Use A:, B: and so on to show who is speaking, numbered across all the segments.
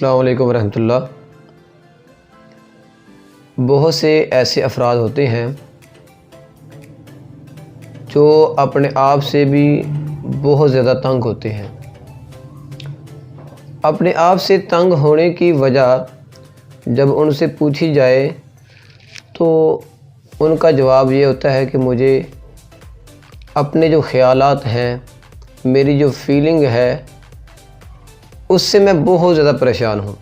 A: अस्सलाम वालेकुम रहमतुल्लाह। बहुत से ऐसे अफराद होते हैं जो अपने आप से भी बहुत ज़्यादा तंग होते हैं। अपने आप से तंग होने की वजह जब उनसे पूछी जाए तो उनका जवाब ये होता है कि मुझे अपने जो ख़यालात हैं, मेरी जो फीलिंग है, उससे मैं बहुत ज़्यादा परेशान हूँ।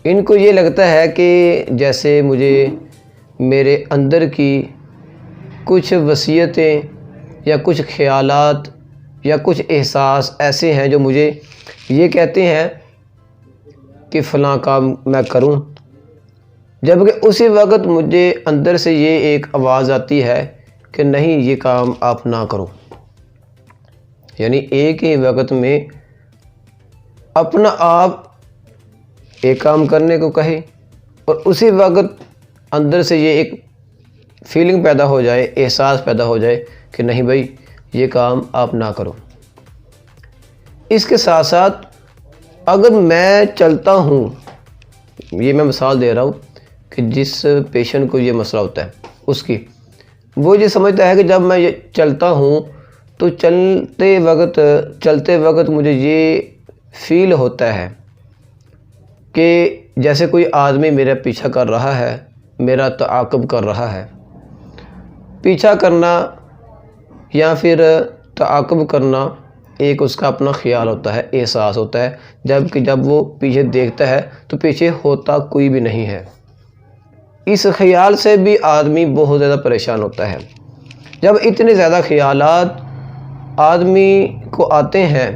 A: इनको ये लगता है कि जैसे मुझे मेरे अंदर की कुछ वसीयतें या कुछ ख़यालात या कुछ एहसास ऐसे हैं जो मुझे ये कहते हैं कि फ़लाँ काम मैं करूं, जबकि उसी वक्त मुझे अंदर से ये एक आवाज़ आती है कि नहीं, ये काम आप ना करो। यानी एक ही वक्त में अपना आप एक काम करने को कहे और उसी वक्त अंदर से ये एक फीलिंग पैदा हो जाए, एहसास पैदा हो जाए कि नहीं भाई, ये काम आप ना करो। इसके साथ साथ अगर मैं चलता हूँ, ये मैं मिसाल दे रहा हूँ कि जिस पेशेंट को ये मसला होता है उसकी, वो ये समझता है कि जब मैं ये चलता हूँ तो चलते वक्त मुझे ये फील होता है कि जैसे कोई आदमी मेरा पीछा कर रहा है, मेरा ताक़ुब कर रहा है। पीछा करना या फिर ताक़ुब करना एक उसका अपना ख़्याल होता है, एहसास होता है, जबकि जब वो पीछे देखता है तो पीछे होता कोई भी नहीं है। इस ख़्याल से भी आदमी बहुत ज़्यादा परेशान होता है। जब इतने ज़्यादा ख़्यालात आदमी को आते हैं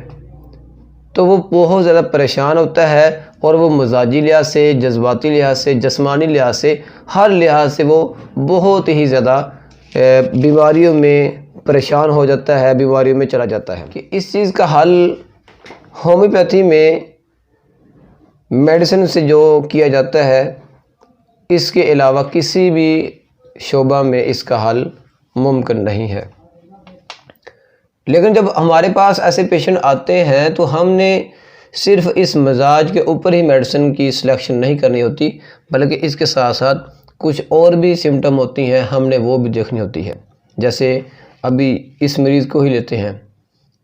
A: तो वो बहुत ज़्यादा परेशान होता है और वो मजाजी लिहाज से, जज्बाती लिहाज से, जिस्मानी लिहाज से, हर लिहाज से वो बहुत ही ज़्यादा बीमारियों में परेशान हो जाता है, बीमारियों में चला जाता है। कि इस चीज़ का हल होम्योपैथी में मेडिसिन से जो किया जाता है, इसके अलावा किसी भी शोबा में इसका हल मुमकिन नहीं है। लेकिन जब हमारे पास ऐसे पेशेंट आते हैं तो हमने सिर्फ इस मिजाज के ऊपर ही मेडिसिन की सिलेक्शन नहीं करनी होती, बल्कि इसके साथ साथ कुछ और भी सिम्टम होती हैं, हमने वो भी देखनी होती है। जैसे अभी इस मरीज़ को ही लेते हैं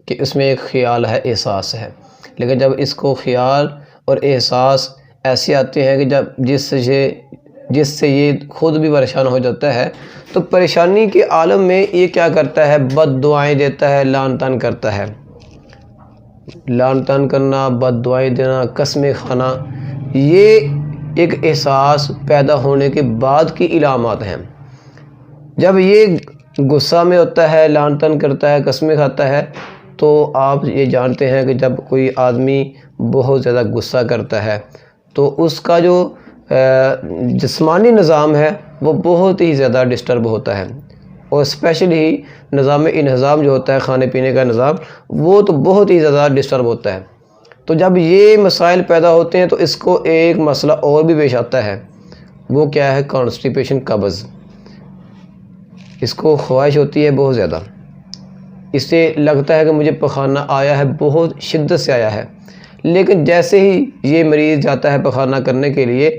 A: कि इसमें एक ख़्याल है, एहसास है, लेकिन जब इसको ख़्याल और एहसास ऐसे आते हैं कि जब जिससे ये खुद भी परेशान हो जाता है, तो परेशानी के आलम में ये क्या करता है, बद्दुआएँ देता है, लान तान करता है। लान तान करना, बद्दुआएँ देना, कसमें खाना, ये एक एहसास पैदा होने के बाद की इलामात हैं। जब ये गुस्सा में होता है, लान तान करता है, कसमें खाता है, तो आप ये जानते हैं कि जब कोई आदमी बहुत ज़्यादा गुस्सा करता है तो उसका जो जिस्मानी निज़ाम है वो बहुत ही ज़्यादा डिस्टर्ब होता है, और स्पेशली निज़ाम इंहज़ाम जो होता है, खाने पीने का निज़ाम, वो तो बहुत ही ज़्यादा डिस्टर्ब होता है। तो जब ये मसाइल पैदा होते हैं तो इसको एक मसला और भी पेश आता है, वो क्या है, कॉन्स्टिपेशन, कब्ज़। इसको ख्वाहिश होती है बहुत ज़्यादा, इससे लगता है कि मुझे पखाना आया है, बहुत शिद्दत से आया है, लेकिन जैसे ही ये मरीज़ जाता है पखाना करने के लिए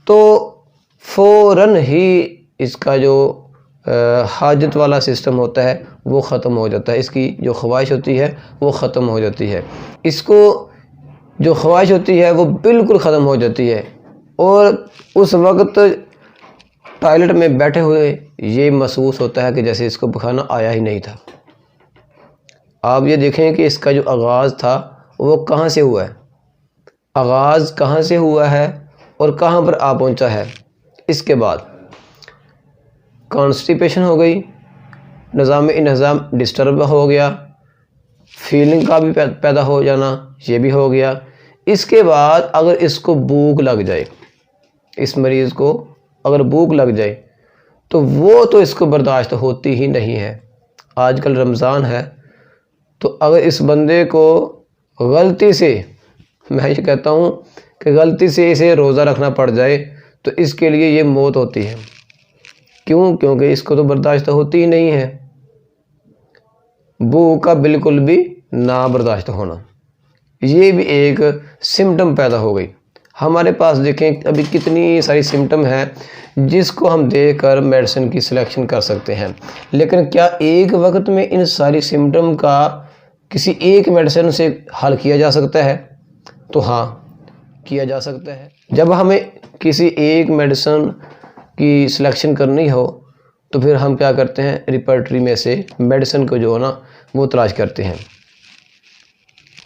A: तो फ़ौरन ही इसका जो हाजत वाला सिस्टम होता है वो ख़त्म हो जाता है, इसकी जो ख्वाहिश होती है वो ख़त्म हो जाती है, इसको जो ख्वाहिश होती है वो बिल्कुल ख़त्म हो जाती है, और उस वक्त टॉयलेट में बैठे हुए ये महसूस होता है कि जैसे इसको पखाना आया ही नहीं था। आप ये देखें कि इसका जो आगाज़ था वो कहाँ से हुआ है, आगाज़ कहाँ से हुआ है और कहाँ पर आ पहुँचा है। इसके बाद कॉन्स्टिपेशन हो गई, निज़ाम इंहज़ाम डिस्टर्ब हो गया, फीलिंग का भी पैदा हो जाना, ये भी हो गया। इसके बाद अगर इसको भूख लग जाए, इस मरीज़ को अगर भूख लग जाए तो वो तो इसको बर्दाश्त होती ही नहीं है। आजकल रमज़ान है, तो अगर इस बंदे को गलती से, मैं ये कहता हूँ कि गलती से इसे रोज़ा रखना पड़ जाए तो इसके लिए ये मौत होती है। क्यों? क्योंकि इसको तो बर्दाश्त होती ही नहीं है, भूख का बिल्कुल भी ना बर्दाश्त होना। ये भी एक सिम्टम पैदा हो गई। हमारे पास देखें अभी कितनी सारी सिम्टम हैं जिसको हम देखकर मेडिसिन की सिलेक्शन कर सकते हैं, लेकिन क्या एक वक्त में इन सारी सिम्टम का किसी एक मेडिसिन से हल किया जा सकता है? तो हाँ, किया जा सकता है। जब हमें किसी एक मेडिसिन की सिलेक्शन करनी हो तो फिर हम क्या करते हैं, रिपर्टरी में से मेडिसिन को जो है ना वो तलाश करते हैं।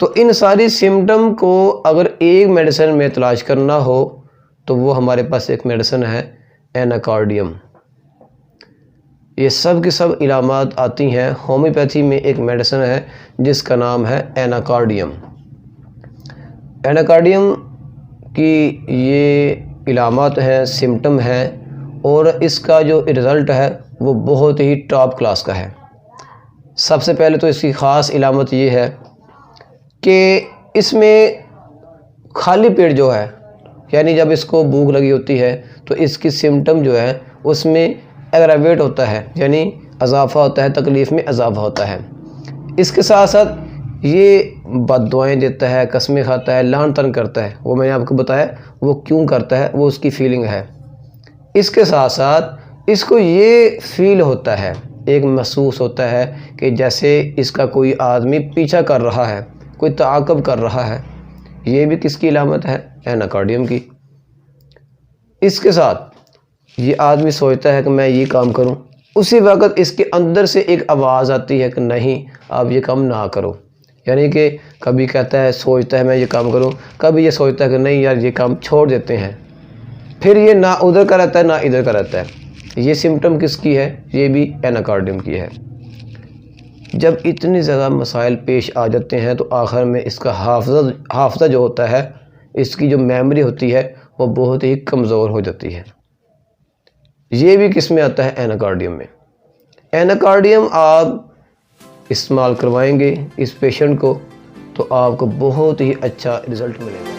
A: तो इन सारी सिम्टम को अगर एक मेडिसिन में तलाश करना हो तो वो हमारे पास एक मेडिसिन है एनाकार्डियम। ये सब की सब इलामात आती हैं। होम्योपैथी में एक मेडिसिन है जिसका नाम है एनाकार्डियम। एनाकार्डियम की ये इलामात हैं, सिम्टम हैं, और इसका जो रिज़ल्ट है वो बहुत ही टॉप क्लास का है। सबसे पहले तो इसकी ख़ास इलामत ये है कि इसमें खाली पेट जो है, यानी जब इसको भूख लगी होती है तो इसकी सिम्टम जो है उसमें एग्रावेट होता है, यानी इजाफा होता है, तकलीफ़ में इजाफा होता है। इसके साथ साथ ये बददुआएं देता है, कसमें खाता है, लान तन करता है। वो मैंने आपको बताया वो क्यों करता है, वो उसकी फीलिंग है। इसके साथ साथ इसको ये फील होता है, एक महसूस होता है कि जैसे इसका कोई आदमी पीछा कर रहा है, कोई ताक़ब कर रहा है। ये भी किसकी इलामत है? एनाकार्डियम की। इसके साथ ये आदमी सोचता है कि मैं ये काम करूं, उसी वक्त इसके अंदर से एक आवाज़ आती है कि नहीं आप ये काम ना करो। यानी कि कभी कहता है, सोचता है मैं ये काम करूं, कभी ये सोचता है कि नहीं यार ये काम छोड़ देते हैं। फिर ये ना उधर का रहता है ना इधर का रहता है। ये सिम्टम किसकी है? ये भी एनाकार्डियम की है। जब इतनी ज़्यादा मसाइल पेश आ जाते हैं तो आखिर में इसका हाफ़ज़ा जो होता है, इसकी जो मेमोरी होती है वो बहुत ही कमज़ोर हो जाती है। ये भी किस में आता है? एनाकार्डियम में। एनाकार्डियम आप इस्तेमाल करवाएंगे इस पेशेंट को तो आपको बहुत ही अच्छा रिज़ल्ट मिलेगा।